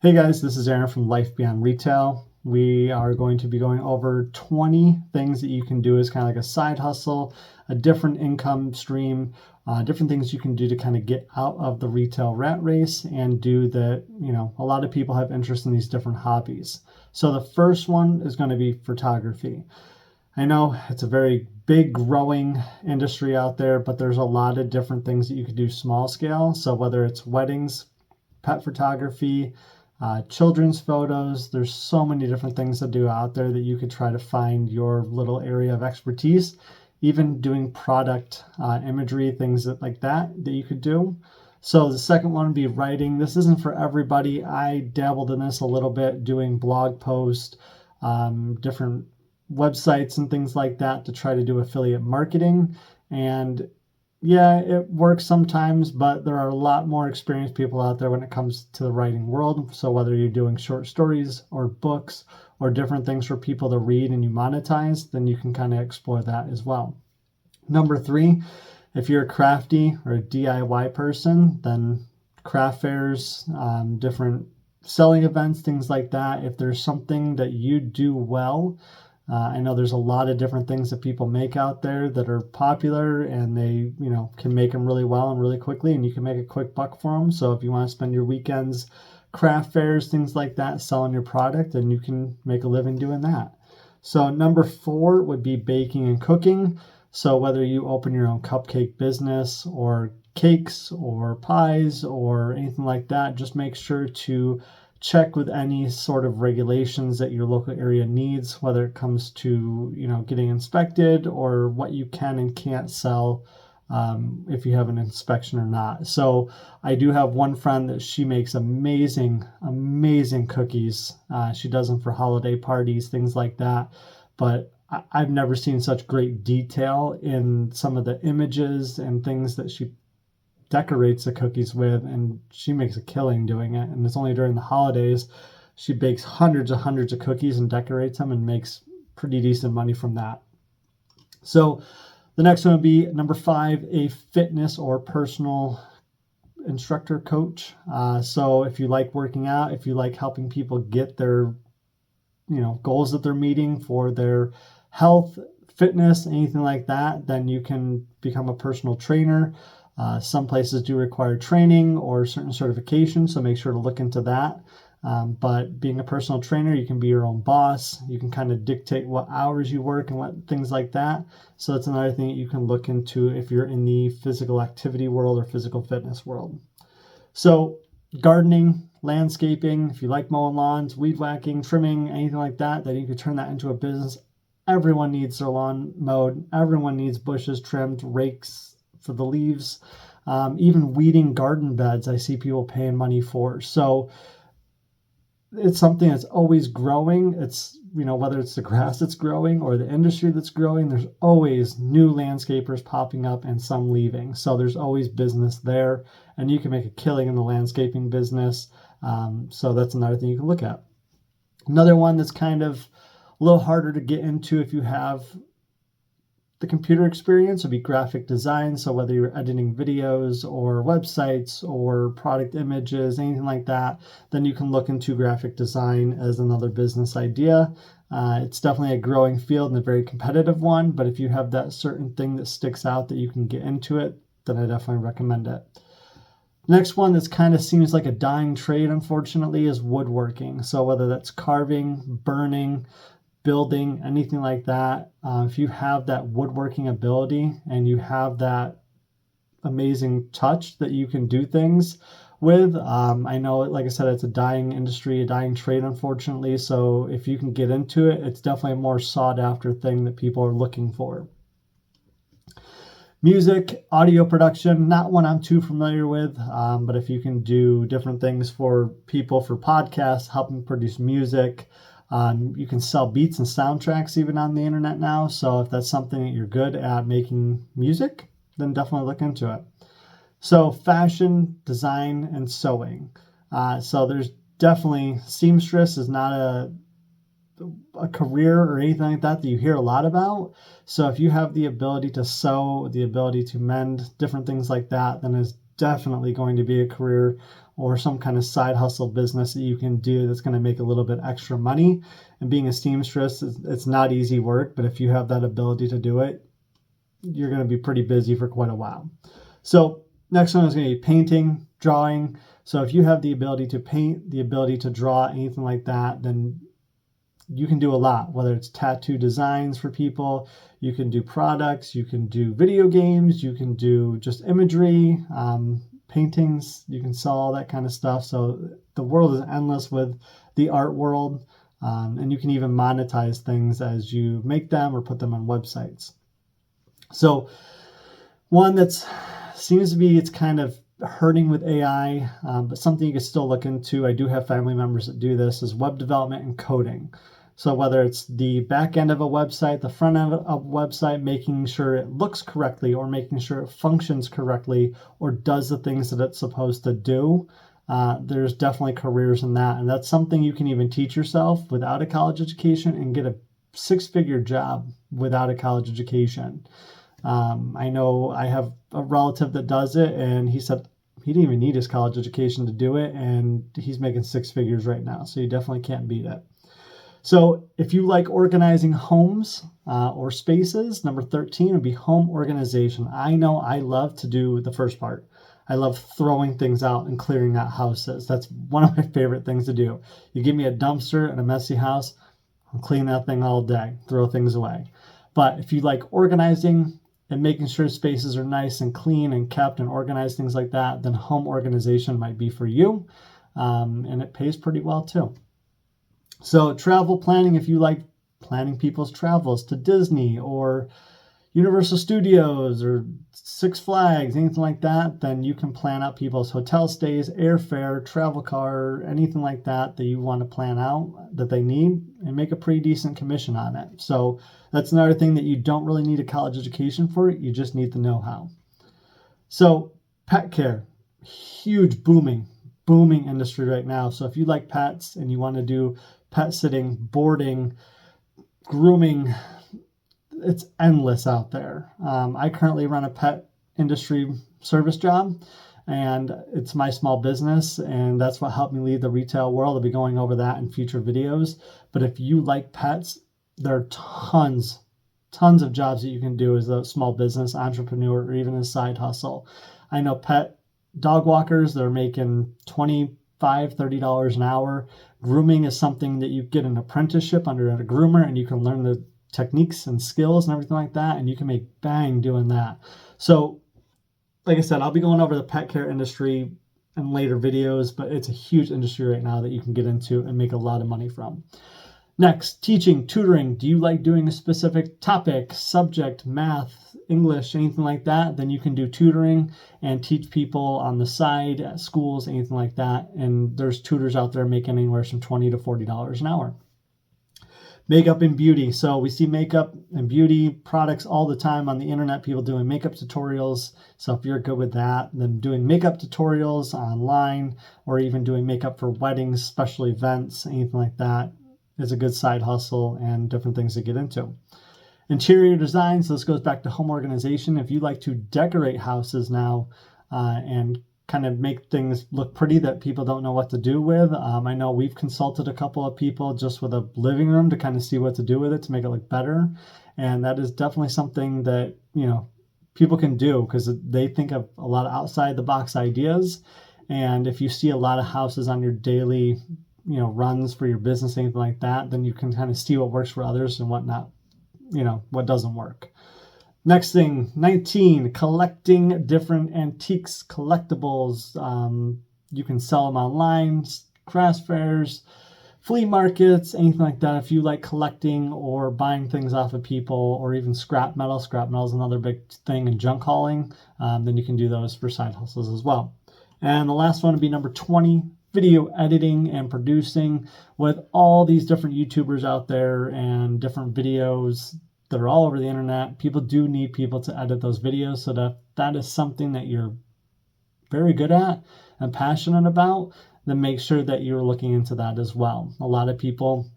Hey guys, this is Aaron from Life Beyond Retail. We are going to be going over 20 things that you can do as kind of like a side hustle, a different income stream, different things you can do to kind of get out of the retail rat race and do that. A lot of people have interest in these different hobbies. So the first one is going to be photography. I know it's a very big growing industry out there, but there's a lot of different things that you could do small scale. So whether it's weddings, pet photography, children's photos, there's so many different things to do out there that you could try to find your little area of expertise. Even doing product imagery, things like that you could do. So the second one would be writing. This isn't for everybody. I dabbled in this a little bit, doing blog posts, different websites and things like that to try to do affiliate marketing. And yeah, it works sometimes, but there are a lot more experienced people out there when it comes to the writing world. So whether you're doing short stories or books or different things for people to read and you monetize, then you can kind of explore that as well. Number 3, if you're a crafty or a DIY person, then craft fairs, different selling events, things like that. If there's something that you do well, I know there's a lot of different things that people make out there that are popular, and they, can make them really well and really quickly, and you can make a quick buck for them. So if you want to spend your weekends, craft fairs, things like that, selling your product, then you can make a living doing that. So number 4 would be baking and cooking. So whether you open your own cupcake business or cakes or pies or anything like that, just make sure to check with any sort of regulations that your local area needs, whether it comes to, getting inspected or what you can and can't sell, if you have an inspection or not. So I do have one friend that she makes amazing cookies. She does them for holiday parties, things like that. But I've never seen such great detail in some of the images and things that she decorates the cookies with, and she makes a killing doing it. And it's only during the holidays she bakes hundreds of cookies and decorates them and makes pretty decent money from that. So the next one would be number 5, a fitness or personal instructor coach. So if you like working out, if you like helping people get their goals that they're meeting for their health, fitness, anything like that, then you can become a personal trainer. Some places do require training or certain certifications, so make sure to look into that. But being a personal trainer, you can be your own boss. You can kind of dictate what hours you work and what things like that. So that's another thing that you can look into if you're in the physical activity world or physical fitness world. So gardening, landscaping, if you like mowing lawns, weed whacking, trimming, anything like that, then you could turn that into a business. Everyone needs their lawn mowed. Everyone needs bushes trimmed, rakes for the leaves, even weeding garden beds I see people paying money for. So it's something that's always growing. It's, whether it's the grass that's growing or the industry that's growing, there's always new landscapers popping up and some leaving. So there's always business there, and you can make a killing in the landscaping business. So that's another thing you can look at. Another one that's kind of a little harder to get into if you have the computer experience would be graphic design. So whether you're editing videos or websites or product images, anything like that, then you can look into graphic design as another business idea. It's definitely a growing field and a very competitive one, but if you have that certain thing that sticks out that you can get into it, then I definitely recommend it. Next one that's kind of seems like a dying trade, unfortunately, is woodworking. So whether that's carving, burning, building, anything like that, if you have that woodworking ability and you have that amazing touch that you can do things with, I know, like I said, it's a dying industry, a dying trade, unfortunately. So if you can get into it, it's definitely a more sought after thing that people are looking for. Music, audio production, not one I'm too familiar with, but if you can do different things for people for podcasts, helping produce music, you can sell beats and soundtracks even on the internet now. So if that's something that you're good at making music, then definitely look into it. So fashion, design, and sewing. So there's definitely, seamstress is not a career or anything like that you hear a lot about. So if you have the ability to sew, the ability to mend, different things like that, then it's definitely going to be a career or some kind of side hustle business that you can do that's going to make a little bit extra money. And being a seamstress, it's not easy work, but if you have that ability to do it, you're going to be pretty busy for quite a while. So next one is going to be painting, drawing. So if you have the ability to paint, the ability to draw, anything like that, then you can do a lot, whether it's tattoo designs for people, you can do products, you can do video games, you can do just imagery, paintings, you can sell all that kind of stuff. So the world is endless with the art world, and you can even monetize things as you make them or put them on websites. So one that's seems to be, it's kind of hurting with AI, but something you can still look into. I do have family members that do this, is web development and coding. So whether it's the back end of a website, the front end of a website, making sure it looks correctly or making sure it functions correctly or does the things that it's supposed to do, there's definitely careers in that. And that's something you can even teach yourself without a college education and get a six-figure job without a college education. I know I have a relative that does it, and he said he didn't even need his college education to do it, and he's making six figures right now. So you definitely can't beat it. So if you like organizing homes or spaces, number 13 would be home organization. I know I love to do the first part. I love throwing things out and clearing out houses. That's one of my favorite things to do. You give me a dumpster and a messy house, I'll clean that thing all day, throw things away. But if you like organizing and making sure spaces are nice and clean and kept and organized, things like that, then home organization might be for you. And it pays pretty well too. So travel planning, if you like planning people's travels to Disney or Universal Studios or Six Flags, anything like that, then you can plan out people's hotel stays, airfare, travel car, anything like that that you want to plan out that they need, and make a pretty decent commission on it. So that's another thing that you don't really need a college education for. You just need the know-how. So pet care, huge booming industry right now. So if you like pets and you want to do pet sitting, boarding, grooming, it's endless out there. I currently run a pet industry service job, and it's my small business, and that's what helped me leave the retail world. I'll be going over that in future videos. But if you like pets, there are tons of jobs that you can do as a small business entrepreneur or even a side hustle. I know pet dog walkers, they're making $25, $30 an hour. Grooming is something that you get an apprenticeship under a groomer, and you can learn the techniques and skills and everything like that, and you can make bang doing that. So like I said, I'll be going over the pet care industry in later videos, but it's a huge industry right now that you can get into and make a lot of money from. Next, teaching, tutoring. Do you like doing a specific topic, subject, math, English, anything like that? Then you can do tutoring and teach people on the side at schools, anything like that. And there's tutors out there making anywhere from $20 to $40 an hour. Makeup and beauty. So we see makeup and beauty products all the time on the internet, people doing makeup tutorials. So if you're good with that, then doing makeup tutorials online or even doing makeup for weddings, special events, anything like that is a good side hustle and different things to get into. Interior design. So this goes back to home organization. If you like to decorate houses now and kind of make things look pretty that people don't know what to do with. I know we've consulted a couple of people just with a living room to kind of see what to do with it to make it look better. And that is definitely something that, you know, people can do because they think of a lot of outside the box ideas. And if you see a lot of houses on your daily, you know, runs for your business, anything like that, then you can kind of see what works for others and what not, you know, what doesn't work. Next thing, 19, collecting different antiques, collectibles. You can sell them online, craft fairs, flea markets, anything like that. If you like collecting or buying things off of people, or even scrap metal is another big thing, and junk hauling, then you can do those for side hustles as well. And the last one would be number 20, video editing and producing. With all these different YouTubers out there and different videos that are all over the internet, people do need people to edit those videos. So that is something that you're very good at and passionate about, then make sure that you're looking into that as well. A lot of people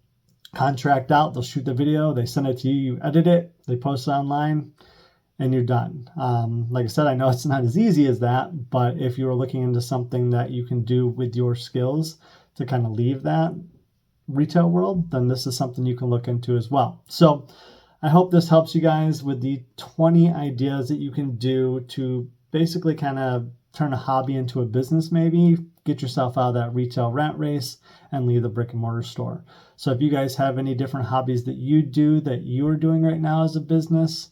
contract out, they'll shoot the video, they send it to you, you edit it, they post it online, and you're done. Like I said, I know it's not as easy as that, but if you're looking into something that you can do with your skills to kind of leave that retail world, then this is something you can look into as well. So I hope this helps you guys with the 20 ideas that you can do to basically kind of turn a hobby into a business, maybe get yourself out of that retail rat race and leave the brick and mortar store. So if you guys have any different hobbies that you do that you're doing right now as a business,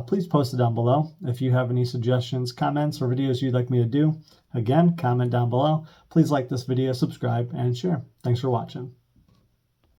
please post it down below. If you have any suggestions, comments, or videos you'd like me to do, again, comment down below. Please like this video, subscribe, and share. Thanks for watching.